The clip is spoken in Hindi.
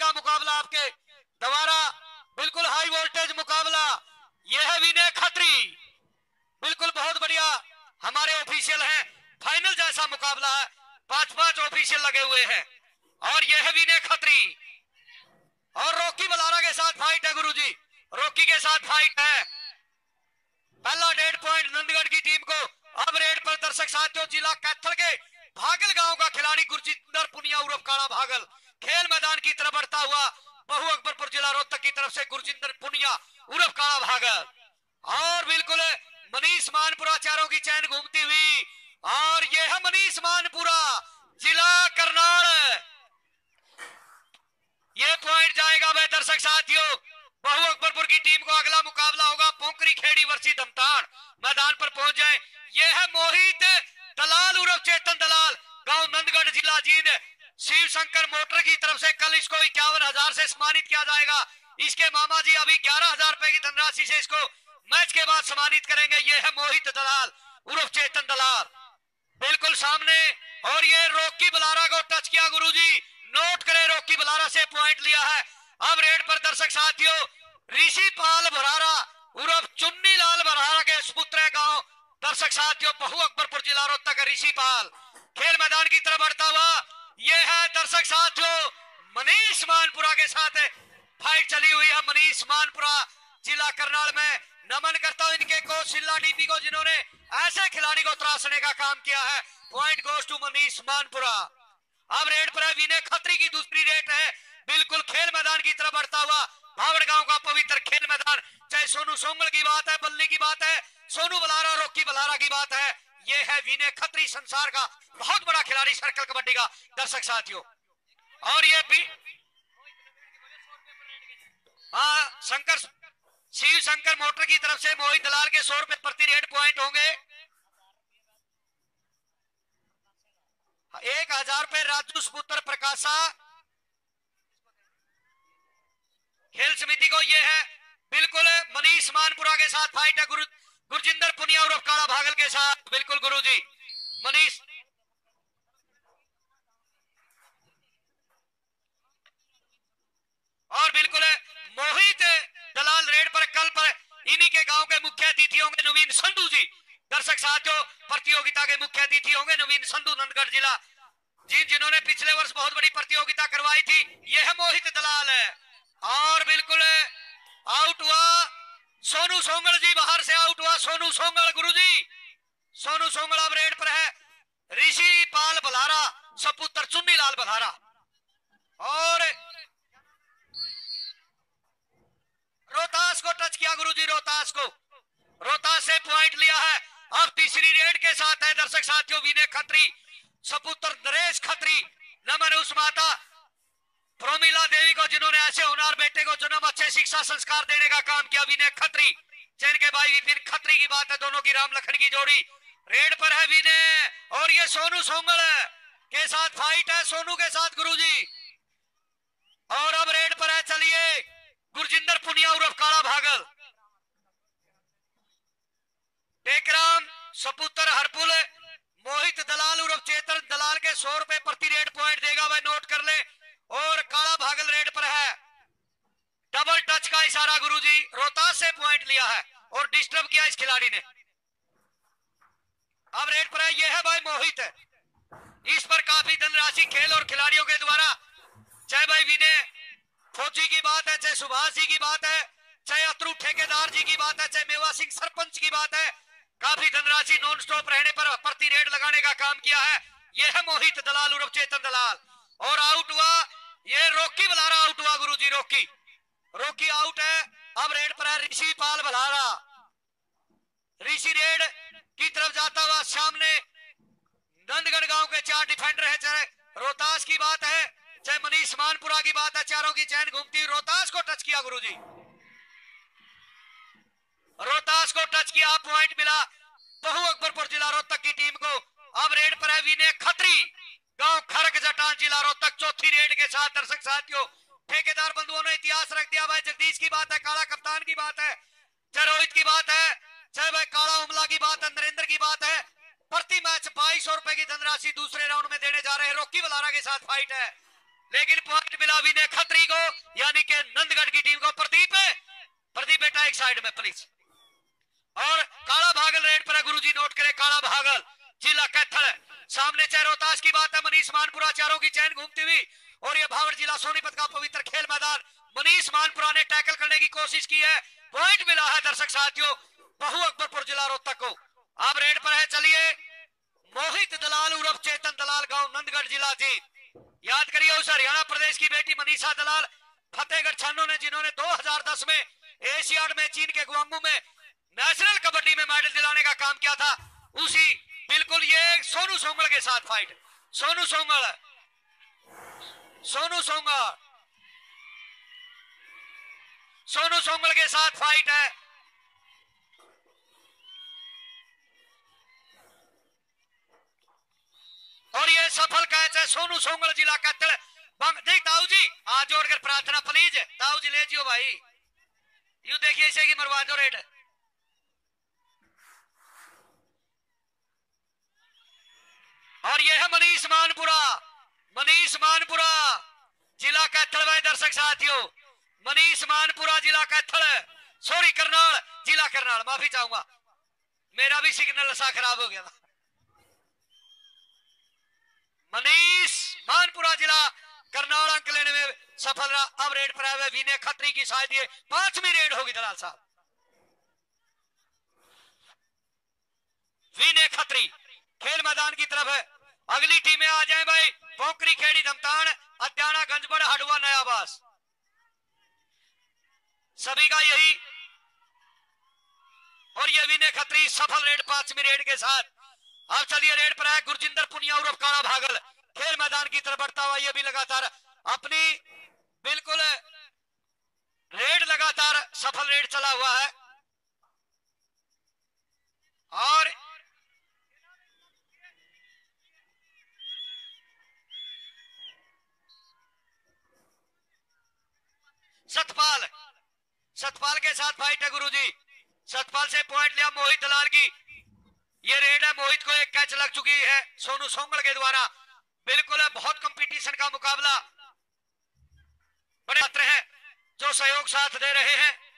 बड़ा मुकाबला आपके दोबारा, बिल्कुल हाई वोल्टेज मुकाबला। यह है विनय खत्री, बिल्कुल बहुत बढ़िया हमारे ऑफिशियल हैं। फाइनल जैसा मुकाबला है, 5-5 ऑफिशियल लगे हुए हैं। और यह है विनय खत्री और रॉकी बलारा के साथ फाइट है गुरुजी, रॉकी के साथ फाइट है। पहला 1.5 पॉइंट नंदगढ़ की टीम को। अब रेड पर दर्शक साथियों जिला कैथल के भागल गांव का खिलाड़ी गुरजिंदर पुनिया उर्फ काला भागल खेल मैदान की तरफ बढ़ता हुआ। बहु अकबरपुर जिला रोहतक की तरफ से गुरजिंदर पुनिया उर्फ काला भागल और बिल्कुल मनीष मानपुरा चारों की चैन घूमती हुई। और यह है मनीष मानपुरा जिला करनाल। ये पॉइंट जाएगा वह दर्शक साथियों। बहु अकबरपुर की टीम को अगला मुकाबला होगा पोंकरी खेड़ी वर्सी धमतान। मैदान पर पहुंच जाए। यह है मोहित दलाल उर्फ चेतन दलाल, गांव नंदगढ़ जिला जींद। शिव शंकर मोटर की तरफ से कल इसको 51,000 से सम्मानित किया जाएगा। इसके मामा जी अभी 11,000 रुपए की धनराशि से इसको मैच के बाद सम्मानित करेंगे। यह है मोहित दलाल उर्फ चेतन दलाल, बिल्कुल सामने। और ये रॉकी बलारा को टच किया गुरुजी, नोट करें, रॉकी बलारा से पॉइंट लिया है। अब रेड पर दर्शक साथियों ऋषि पाल भरारा उर्फ चुन्नी लाल भरारा के सुपुत्र गांव दर्शक साथियों बहु अकबरपुर जिला रोहतक ऋषि पाल खेल मैदान की तरफ बढ़ता हुआ। यह है दर्शक साथियों मनीष मानपुरा के साथ फाइट चली हुई है। मनीष मानपुरा जिला करनाल में नमन करता हूं इनके कोच शिल्ला डीपी को, जिन्होंने ऐसे खिलाड़ी को त्रासने का काम किया है। Point goes to Manish Manpura. अब रेड पर है विनय खत्री की दूसरी रेट है, बिल्कुल खेल मैदान की तरफ बढ़ता हुआ। भावड़ गांव का पवित्र खेल मैदान, चाहे सोनू सोंगल की बात है, बल्ली की बात है, सोनू बलारा, रॉकी बलारा की बात है। ये है विनय खत्री, संसार का बहुत बड़ा खिलाड़ी सर्कल कबड्डी का दर्शक साथियों। और ये भी शंकर शिव शंकर मोटर की तरफ से मोहित दलाल के 100 रुपए प्रति रेड पॉइंट होंगे। 1,000 रुपए राजू सुपुत्र प्रकाशा खेल समिति को। ये है बिल्कुल मनीष मानपुरा के साथ फाइट है गुरजिंदर पुनिया उर्फ काला भागल के साथ। बिल्कुल गुरुजी मनीष और बिल्कुल मोहित दलाल रेड पर। कल पर इन्हीं के गांव के मुख्य अतिथि होंगे नवीन संधू जी। दर्शक साथियों प्रतियोगिता के मुख्य अतिथि होंगे नवीन संधू नंदगढ़ जिला, जिन्होंने पिछले वर्ष बहुत बड़ी प्रतियोगिता करवाई थी। यह मोहित दलाल है और बिल्कुल आउट हुआ सोनू सोंगल जी, बाहर से आउट हुआ सोनू सोंगल गुरुजी। सोनू सोंगल अब रेड पर है। ऋषि पाल बलारा सपुत्र चुन्नी लाल बलारा और रोहतास को टच किया गुरुजी, रोहतास को, रोहतास से पॉइंट लिया है। अब तीसरी रेड के साथ है दर्शक साथियों विनय खत्री सपुत्र नरेश खत्री। नमन उस माता प्रोमिला देवी को जिन्होंने ऐसे होनहार बेटे को जन्म, अच्छे शिक्षा संस्कार देने का काम किया। विनय खत्री चैन के भाई विपिन खत्री की बात है, दोनों की राम लखन की जोड़ी। रेड पर है विनय और ये सोनू सोंगल के साथ फाइट है, सोनू के साथ गुरुजी। और अब रेड पर है चलिए गुरजिंदर पुनिया उर्फ काला भागल, टेकराम सपुत्र हरपुल, मोहित दलाल उर्फ चेतन दलाल के 100 रुपए प्रति रेड पॉइंट देगा, वह नोट कर ले। और काला भागल रेड पर है। डबल टच का इशारा गुरुजी, रोहतास से पॉइंट लिया है और डिस्टर्ब किया इस खिलाड़ी ने। अब रेड पर है, यह है भाई मोहित है। इस पर काफी धनराशि खेल और खिलाड़ियों के द्वारा, चाहे भाई विनय फौजी की बात है, चाहे सुभाष जी की बात है, चाहे अतरू ठेकेदार जी की बात है, चाहे मेवा सिंह सरपंच की बात है, काफी धनराशि नॉन स्टॉप रहने पर प्रति रेड लगाने का काम किया है। यह है मोहित दलाल उर्फ चेतन दलाल। और आउट हुआ ये रॉकी बलारा, आउट हुआ गुरुजी, रॉकी आउट है। अब रेड पर है ऋषि पाल बलारा। ऋषि रेड की तरफ जाता हुआ सामने नंदगढ़ गांव के 4 डिफेंडर है, चाहे रोहतास की बात है, चाहे मनीष मानपुरा की बात है, चारों की चैन घूमती। रोहतास को टच किया गुरुजी, रोहतास को टच किया, पॉइंट मिला बहु अकबरपुर जिला रोहतक की टीम को। अब रेड पर है विनय खत्री गांव खरक जटान जिला रोहतक, चौथी रेड के साथ दर्शक साथियों। ठेकेदार बंधुओं ने इतिहास रख दिया भाई, जगदीश की बात है, काला कप्तान की बात है, चाहे रोहित की बात है, चाहे भाई काला उमला की बात है, नरेंद्र की बात है। प्रति मैच 2200 रुपए की धनराशि दूसरे राउंड में देने जा रहे हैं। रॉकी बलारा के साथ फाइट है लेकिन पॉइंट मिला विनय खत्री को, यानी कि नंदगढ़ की टीम को। प्रदीप बेटा एक साइड में प्लीज। और काला भागल रेड पर है गुरुजी, नोट करें, काला भागल जिला कैथल। सामने चाहे रोहतास की बात है, मनीष मानपुरा चारों की चैन घूमती हुई। और ये भावर जिला सोनीपत का पवित्र खेल मैदान। मनीष मानपुरा ने टैकल करने की कोशिश की है, पॉइंट मिला है दर्शक साथियों बहु अकबरपुर जिला रोहतक को। अब रेड पर है, चलिए मोहित दलाल उर्फ चेतन दलाल, गांव नंदगढ़ जिला जी। याद करिए उस हरियाणा प्रदेश की बेटी मनीषा दलाल, फतेहगढ़ छन्नो ने, जिन्होंने 2010 में एशियाड में चीन के गुआंगू में नेशनल कबड्डी में मेडल दिलाने का काम किया था। उसी बिल्कुल ये सोनू सोंगल के साथ फाइट, सोनू सोंगल के साथ फाइट है। और ये सफल कैच है सोनू सोंगल जिला कैथल। देख ताऊ जी आज जोड़कर प्रार्थना प्लीज, ताऊ जी ले जियो भाई, यू देखिए इसे की मरवा दो रेड। और ये है मनीष मानपुरा जिला कैथल भाई दर्शक साथियों, मनीष मानपुरा जिला कैथल, सॉरी करनाल जिला करनाल, माफी चाहूंगा मेरा भी सिग्नल सा खराब हो गया था। मनीष मानपुरा जिला करनाल अंक लेने में सफल रहा। अब रेड पर आए विनय खत्री की शायद ये 5वीं रेड होगी दलाल साहब। विनय खत्री खेल मैदान की तरफ है, अगली टीमें आ जाएं भाई। पोखरी खेड़ी धमतान, अद्याना गंजबड़ हडुआ नयाबास, सभी का यही। और ये विनय खत्री सफल रेड 5वीं रेड के साथ। अब चलिए रेड पर है गुरजिंदर पुनिया उर्फ काला भागल, खेल मैदान की तरफ बढ़ता हुआ, ये भी लगातार अपनी बिल्कुल रेड लगातार सफल रेड चला हुआ है। और सतपाल के साथ फाइट है गुरुजी। सतपाल से पॉइंट लिया मोहित दलाल की, ये रेड है। मोहित को एक कैच लग चुकी है सोनू सोंगल के द्वारा। बिल्कुल है, बहुत कंपटीशन का मुकाबला, बड़े छात्र हैं जो सहयोग साथ दे रहे हैं।